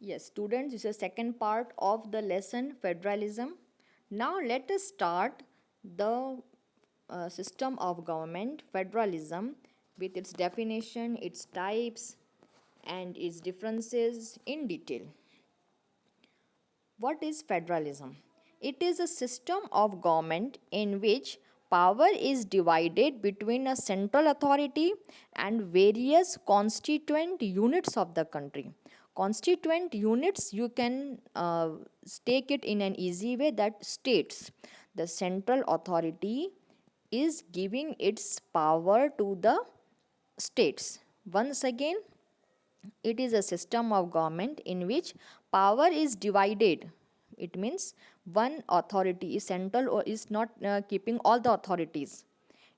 Yes, students, this is the second part of the lesson federalism. Now let us start the system of government federalism with its definition, its types, and its differences in detail. What is federalism? It is a system of government in which power is divided between a central authority and various constituent units of the country. Constituent units, you can take it in an easy way, that states. The central authority is giving its power to the states. Once again, it is a system of government in which power is divided. It means one authority is central or is not keeping all the authorities.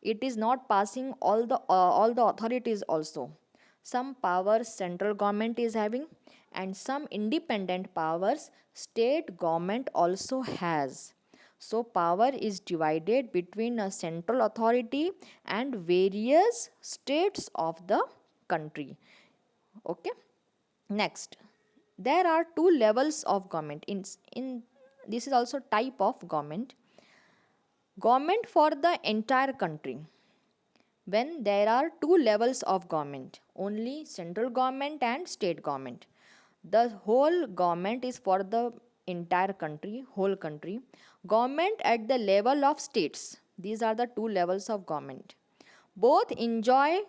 It is not passing all the authorities also. Some powers central government is having, and some independent powers state government also has. So power is divided between a central authority and various states of the country. Okay. Next, there are two levels of government. In this is also type of government. Government for the entire country. When there are two levels of government, only central government and state government. The whole government is for the entire country, whole country. Government at the level of states. These are the two levels of government. Both enjoy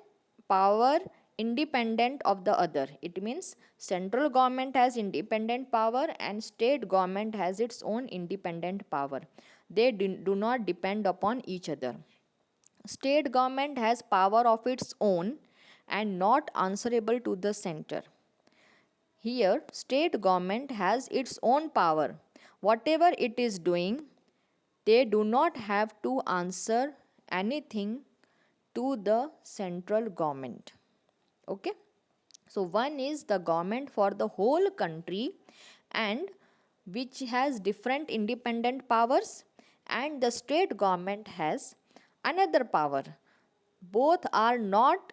power independent of the other. It means central government has independent power and state government has its own independent power. They do not depend upon each other. State government has power of its own and not answerable to the center. Here, state government has its own power. Whatever it is doing, they do not have to answer anything to the central government. Okay. So one is the government for the whole country, and which has different independent powers, and the state government has another power. Both are not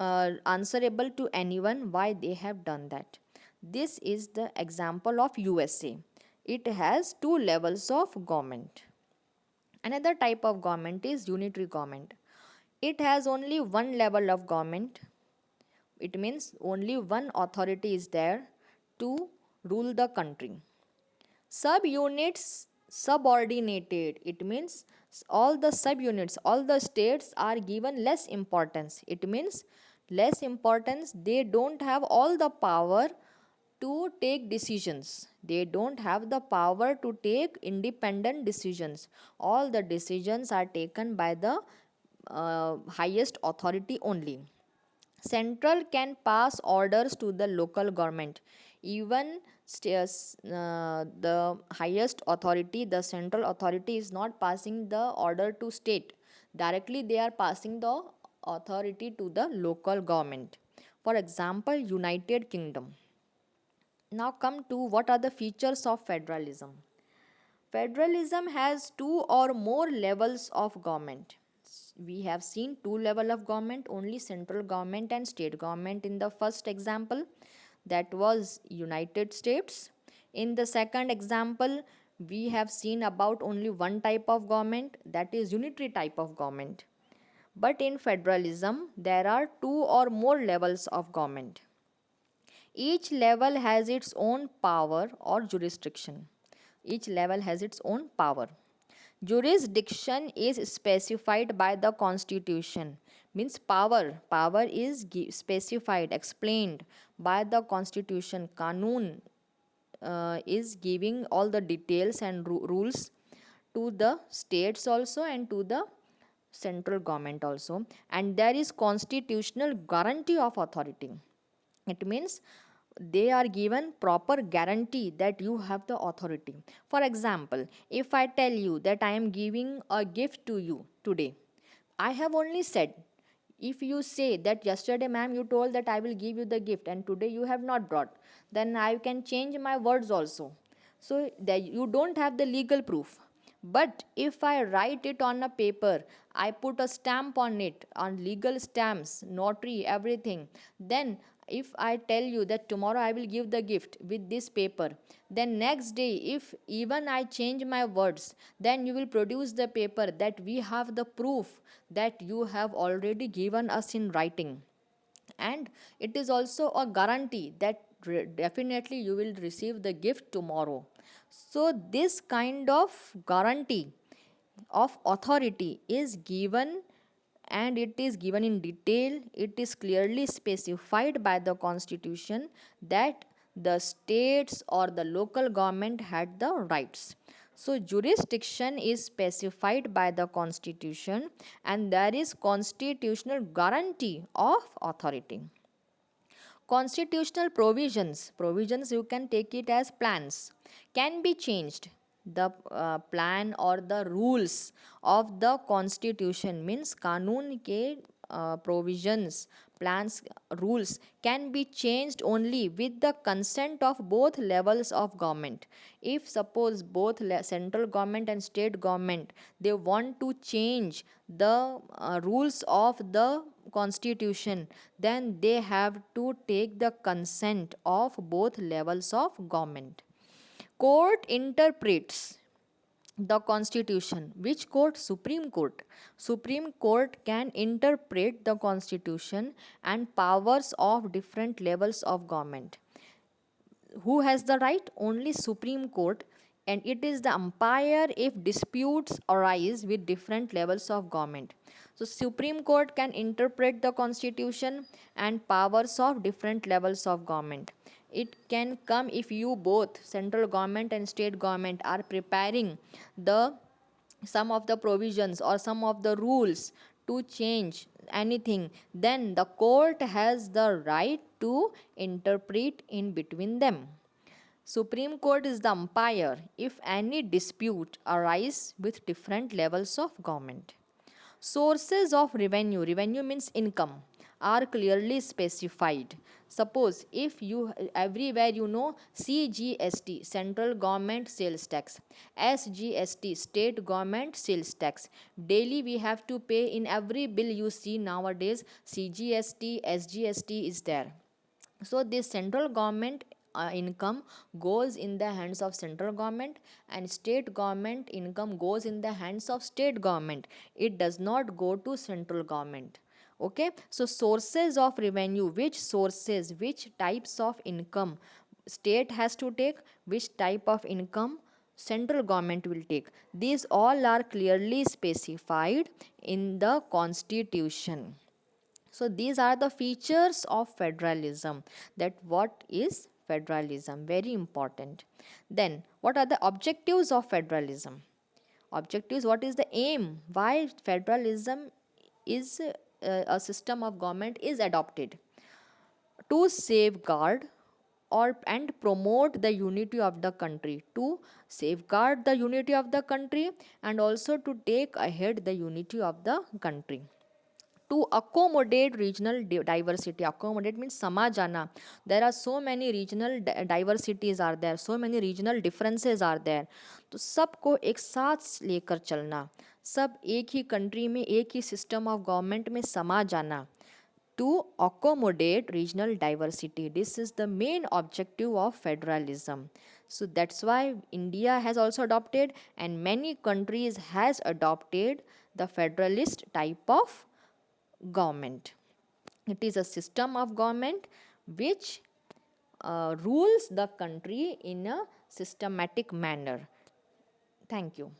answerable to anyone why they have done that. This is the example of USA. It has two levels of government. Another type of government is unitary government. It has only one level of government. It means only one authority is there to rule the country. Subunits subordinated. It means all the subunits, all the states are given less importance. It means less importance. They don't have all the power to take decisions. They don't have the power to take independent decisions. All the decisions are taken by the highest authority only. Central can pass orders to the local government. Even the highest authority, the central authority, is not passing the order to state. Directly, they are passing the authority to the local government. For example, United Kingdom. Now come to what are the features of federalism. Federalism has two or more levels of government. We have seen two level of government, only central government and state government in the first example, that was United States. In the second example, we have seen about only one type of government, that is unitary type of government. But in federalism, there are two or more levels of government. Each level has its own power or jurisdiction. Each level has its own power. Jurisdiction is specified by the constitution. Means power is specified, explained by the constitution. Kanun is giving all the details and rules to the states also and to the central government also, and there is constitutional guarantee of authority. It means they are given proper guarantee that you have the authority. For example, if I tell you that I am giving a gift to you today, I have only said. If you say that yesterday, ma'am, you told that I will give you the gift and today you have not brought, then I can change my words also. So that you don't have the legal proof. But if I write it on a paper, I put a stamp on it, on legal stamps, notary, everything, then If I tell you that tomorrow I will give the gift with this paper, then next day, if even I change my words, then you will produce the paper that we have the proof that you have already given us in writing. And it is also a guarantee that definitely you will receive the gift tomorrow. So, this kind of guarantee of authority is given, and it is given in detail. It is clearly specified by the constitution that the states or the local government had the rights. So jurisdiction is specified by the constitution, and there is constitutional guarantee of authority. Constitutional provisions you can take it as plans, can be changed. The plan or the rules of the constitution means कानून के provisions, plans, rules can be changed only with the consent of both levels of government. If suppose both central government and state government, they want to change the rules of the constitution, then they have to take the consent of both levels of government. Court interprets the constitution. Which court? Supreme Court. Supreme Court can interpret the constitution and powers of different levels of government. Who has the right? Only Supreme Court, and it is the umpire if disputes arise with different levels of government. So Supreme Court can interpret the constitution and powers of different levels of government. It can come if you both, central government and state government, are preparing the some of the provisions or some of the rules to change anything, then the court has the right to interpret in between them. Supreme Court is the umpire if any dispute arise with different levels of government. Sources of revenue means income, are clearly specified. Suppose if you everywhere you know CGST, central government sales tax, SGST, state government sales tax. Daily we have to pay in every bill you see nowadays. CGST, SGST is there. So this central government income goes in the hands of central government, and state government income goes in the hands of state government. It does not go to central government. Okay, so sources of revenue, which sources, which types of income state has to take, which type of income central government will take, these all are clearly specified in the constitution. So these are the features of federalism. That what is federalism? Very important. Then what are the objectives of federalism? Objectives, what is the aim? Why federalism is a system of government is adopted? To safeguard or and promote the unity of the country, to safeguard the unity of the country and also to take ahead the unity of the country. To accommodate regional diversity. Accommodate means samajana. There are so many regional diversities are there, so many regional differences are there. तो सबको एक साथ लेकर चलना, सब एक ही country में एक ही सिस्टम ऑफ गवर्नमेंट में समा जाना. To accommodate regional diversity, this is the main objective of federalism. So that's why India has also adopted, and many countries has adopted the federalist type of government. It is a system of government which rules the country in a systematic manner. Thank you.